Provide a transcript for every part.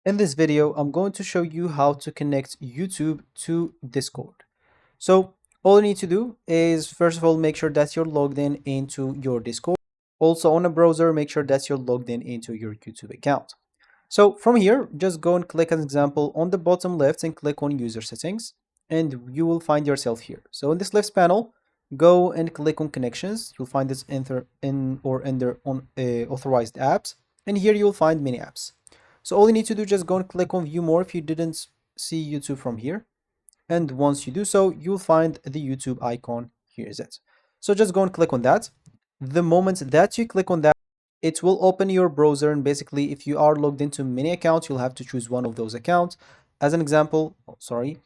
In this video, I'm going to show you how to connect YouTube to Discord. So all you need to do is first of all, make sure that you're logged in into your Discord. Also on a browser, make sure that you're logged in into your YouTube account. So from here, just go and click as an example on the bottom left and click on user settings and you will find yourself here. So in this left panel, go and click on connections. You'll find this under on authorized apps, and here you'll find many apps. So all you need to do, just go and click on view more if you didn't see YouTube from here. And once you do so, you'll find the YouTube icon. Here is it. So just go and click on that. The moment that you click on that, it will open your browser, and basically if you are logged into many accounts, you'll have to choose one of those accounts. As an example, oh, sorry,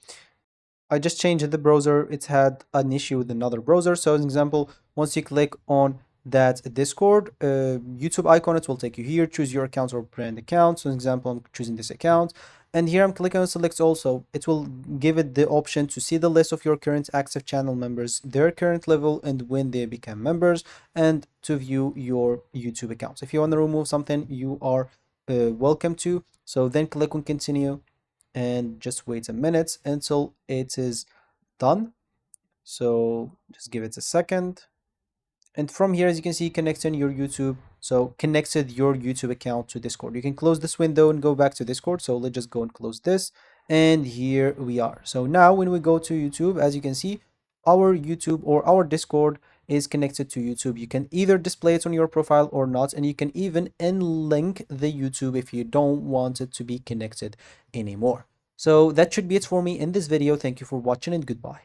I just changed the browser. It's had an issue with another browser. So as an example, once you click on that Discord YouTube icon, it will take you here. Choose your account or brand account. So as an example, I'm choosing this account. And here I'm clicking on select also. It will give it the option to see the list of your current active channel members, their current level, and when they become members, and to view your YouTube accounts. If you want to remove something, you are welcome to. So then click on continue and just wait a minute until it is done. So just give it a second. And from here, as you can see, connecting your YouTube. So connected your YouTube account to Discord. You can close this window and go back to Discord. So let's just go and close this. And here we are. So now when we go to YouTube, as you can see, our YouTube or our Discord is connected to YouTube. You can either display it on your profile or not. And you can even unlink the YouTube if you don't want it to be connected anymore. So that should be it for me in this video. Thank you for watching and goodbye.